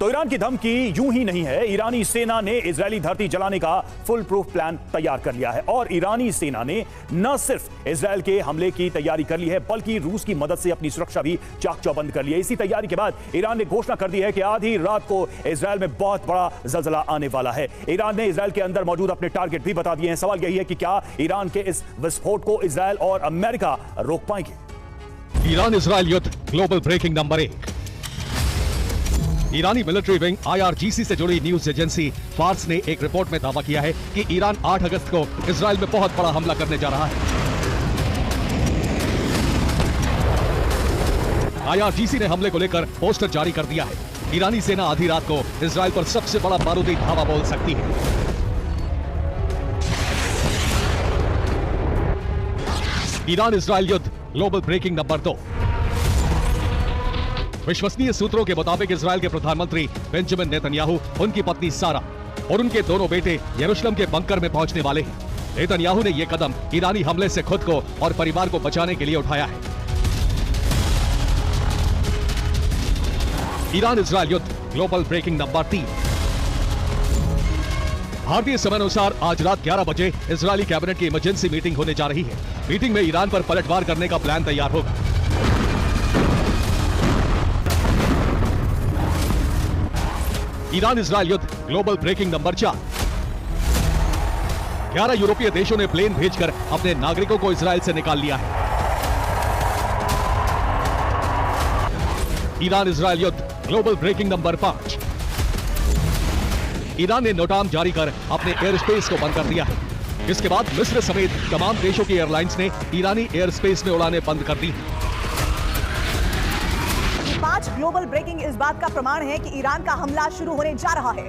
तो ईरान की धमकी यूं ही नहीं है। ईरानी सेना ने इजरायली धरती जलाने का फुल प्रूफ प्लान तैयार कर लिया है और ईरानी सेना ने न सिर्फ इजरायल के हमले की तैयारी कर ली है बल्कि रूस की मदद से अपनी सुरक्षा भी चाक चौबंद कर ली है। इसी तैयारी के बाद ईरान ने घोषणा कर दी है कि आधी रात को इजरायल में बहुत बड़ा जलजला आने वाला है। ईरान ने इजरायल के अंदर मौजूद अपने टारगेट भी बता दिए हैं। सवाल यही है कि क्या ईरान के इस विस्फोट को इजरायल और अमेरिका रोक पाएंगे? ईरान इजरायल युद्ध ग्लोबल ब्रेकिंग नंबर 1। ईरानी मिलिट्री विंग IRGC से जुड़ी न्यूज एजेंसी फार्स ने एक रिपोर्ट में दावा किया है कि ईरान 8 अगस्त को इजरायल में बहुत बड़ा हमला करने जा रहा है। IRGC ने हमले को लेकर पोस्टर जारी कर दिया है। ईरानी सेना आधी रात को इजरायल पर सबसे बड़ा बारूदी धावा बोल सकती है। ईरान इजरायल युद्ध ग्लोबल ब्रेकिंग नंबर 2। विश्वसनीय सूत्रों के मुताबिक इजरायल के प्रधानमंत्री बेंजामिन नेतन्याहू, उनकी पत्नी सारा और उनके दोनों बेटे यरूशलेम के बंकर में पहुंचने वाले हैं। नेतन्याहू ने यह कदम ईरानी हमले से खुद को और परिवार को बचाने के लिए उठाया है। ईरान इजरायल युद्ध ग्लोबल ब्रेकिंग नंबर 3। भारतीय समय अनुसार आज रात 11 बजे इजरायली कैबिनेट की इमरजेंसी मीटिंग होने जा रही है। मीटिंग में ईरान पर पलटवार करने का प्लान तैयार होगा। ईरान इजरायल युद्ध ग्लोबल ब्रेकिंग नंबर 4। 11 यूरोपीय देशों ने प्लेन भेजकर अपने नागरिकों को इजरायल से निकाल लिया है। ईरान इजरायल युद्ध ग्लोबल ब्रेकिंग नंबर 5। ईरान ने नोटाम जारी कर अपने एयर स्पेस को बंद कर दिया है। इसके बाद मिस्र समेत तमाम देशों की एयरलाइंस ने ईरानी एयर स्पेस में उड़ानें बंद कर दी। 5 ग्लोबल ब्रेकिंग इस बात का प्रमाण है कि ईरान का हमला शुरू होने जा रहा है।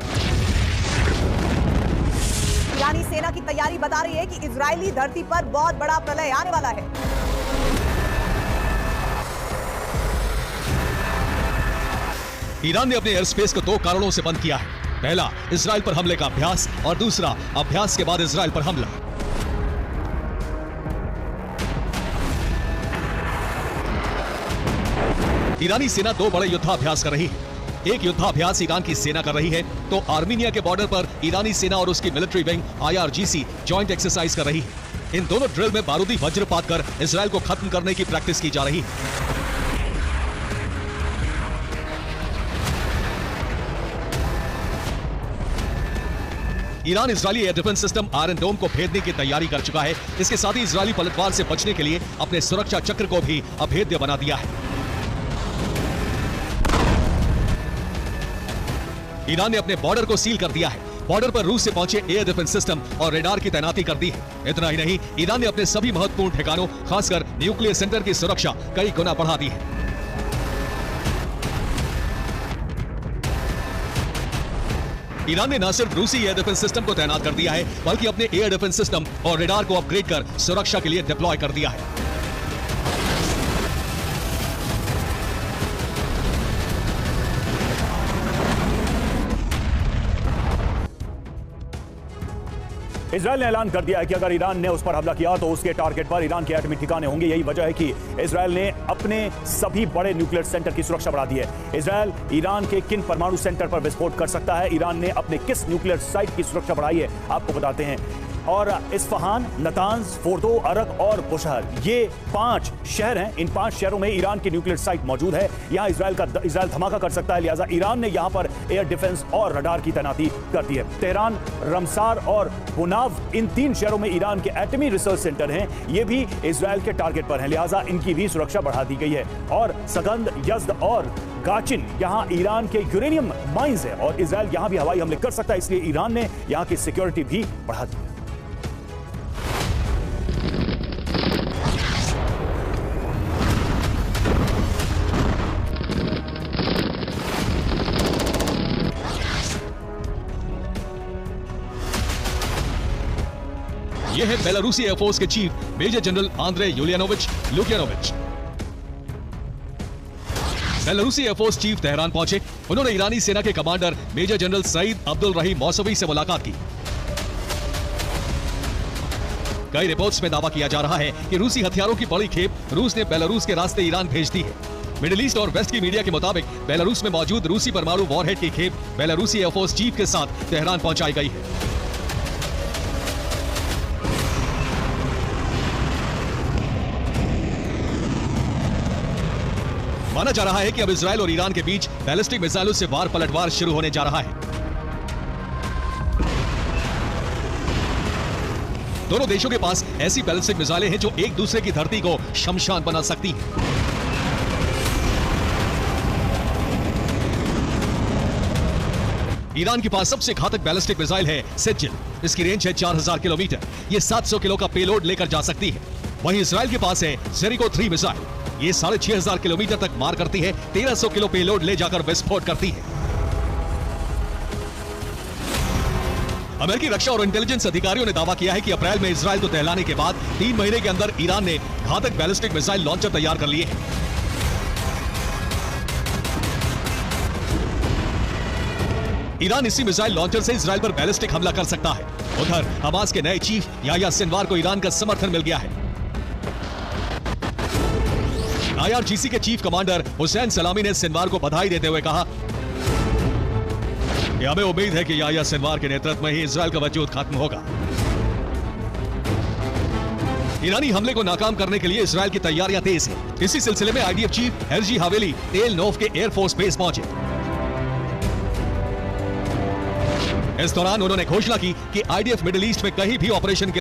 ईरानी सेना की तैयारी बता रही है कि इजरायली धरती पर बहुत बड़ा प्रलय आने वाला है। ईरान ने अपने एयर स्पेस को 2 कारणों से बंद किया है। पहला, इजरायल पर हमले का अभ्यास और दूसरा, अभ्यास के बाद इजरायल पर हमला। ईरानी सेना 2 बड़े युद्धाभ्यास कर रही है। एक युद्धाभ्यास ईरान की सेना कर रही है तो आर्मीनिया के बॉर्डर पर ईरानी सेना और उसकी military wing IRGC joint exercise कर रही है। इन दोनों ड्रिल में बारूदी वज्रपात कर इजरायल को खत्म करने की प्रैक्टिस की जा रही है। Iran Israeli air defence system iron dome को भेदने की तैयारी कर चुका है। इसके साथ ही इजरायली पलटवार से बचने के लिए अपने सुरक्षा चक्र को भी अभेद्य बना दिया है। ईरान ने अपने बॉर्डर को सील कर दिया है। बॉर्डर पर रूस से पहुंचे एयर डिफेंस सिस्टम और रेडार की तैनाती कर दी है। इतना ही नहीं, ईरान ने अपने सभी महत्वपूर्ण ठिकानों, खासकर न्यूक्लियर सेंटर की सुरक्षा कई गुना बढ़ा दी है। ईरान ने न सिर्फ रूसी एयर डिफेंस सिस्टम को तैनात कर दिया है बल्कि अपने एयर डिफेंस सिस्टम और रेडार को अपग्रेड कर सुरक्षा के लिए डिप्लॉय कर दिया है। इजरायल ने ऐलान कर दिया है कि अगर ईरान ने उस पर हमला किया तो उसके टारगेट पर ईरान के एटॉमिक ठिकाने होंगे। यही वजह है कि इजरायल ने अपने सभी बड़े न्यूक्लियर सेंटर की सुरक्षा बढ़ा दी है। इजरायल ईरान के किन परमाणु सेंटर पर विस्फोट कर सकता है, ईरान ने अपने किस न्यूक्लियर साइट की सुरक्षा बढ़ाई है, आपको बताते हैं। और इस्फहान, नतांज, फोर्दो, अरक और बुशहर, ये 5 शहर हैं। इन 5 शहरों में ईरान की न्यूक्लियर साइट मौजूद है। यहाँ इजरायल धमाका कर सकता है, लिहाजा ईरान ने यहाँ पर एयर डिफेंस और रडार की तैनाती कर दी है। तेहरान, रमसार और बुनाव, इन 3 शहरों में ईरान के एटमी रिसर्च सेंटर हैं। ये भी इजरायल के टारगेट पर हैं, लिहाजा इनकी भी सुरक्षा बढ़ा दी गई है। और सगंद, यज़द और गाचिन, यहाँ ईरान के यूरेनियम माइंस है और इजरायल यहाँ भी हवाई हमले कर सकता है, इसलिए ईरान ने यहाँ की सिक्योरिटी भी बढ़ा दी। यह है बेलारूसी एयरफोर्स के chief major general Andrei Yulianovich Lukyanovich. बेलारूसी एयरफोर्स चीफ तेहरान पहुंचे। उन्होंने ईरानी सेना के commander major general Saeed Abdul Rahim Mousavi से मुलाकात की। कई रिपोर्ट्स में दावा किया जा रहा है कि रूसी हथियारों की बड़ी खेप रूस ने बेलारूस के रास्ते ईरान भेज दी है। मिडिल ईस्ट और वेस्ट की मीडिया के मुताबिक बेलारूस में मौजूद रूसी परमाणु वॉरहेड की खेप बेलारूसी एयरफोर्स चीफ के साथ तेहरान पहुंचाई गई है। माना जा रहा है कि अब इजरायल और ईरान के बीच बैलिस्टिक मिसाइलों से वार पलटवार शुरू होने जा रहा है। दोनों देशों के पास ऐसी बैलिस्टिक मिसाइलें हैं जो एक दूसरे की धरती को शमशान बना सकती हैं। ईरान के पास सबसे घातक बैलिस्टिक मिसाइल है सेजिल। इसकी रेंज है 4000 किलोमीटर। ये 700 किलो का पेलोड लेकर जा सकती है। वहीं इजरायल के पास है जेरिको 3 मिसाइल। ये 6500 किलोमीटर तक मार करती है, 1300 किलो पेलोड ले जाकर विस्फोट करती है। अमेरिकी रक्षा और इंटेलिजेंस अधिकारियों ने दावा किया है कि अप्रैल में इजरायल को दहलाने के बाद 3 महीने के अंदर ईरान ने घातक बैलिस्टिक मिसाइल लॉन्चर तैयार कर लिए हैं। ईरान इसी मिसाइल लॉन्चर से इजरायल पर बैलिस्टिक हमला कर सकता है। उधर हमास के नए चीफ याह्या सिनवार को ईरान का समर्थन मिल गया है। IRGC के चीफ कमांडर हुसैन सलामी ने सिनवार को बधाई देते हुए कहा कि हमें उम्मीद है कि याह्या सिनवार के नेतृत्व में ही इजरायल का वजूद खत्म होगा। ईरानी हमले को नाकाम करने के लिए इजरायल की तैयारियां तेज हैं। इसी सिलसिले में IDF चीफ हेरजी हावेली तेल नोव के एयरफोर्स बेस पहुंचे। इस दौरान उन्होंने घोषणा की कि IDF मिडिल ईस्ट में कहीं भी ऑपरेशन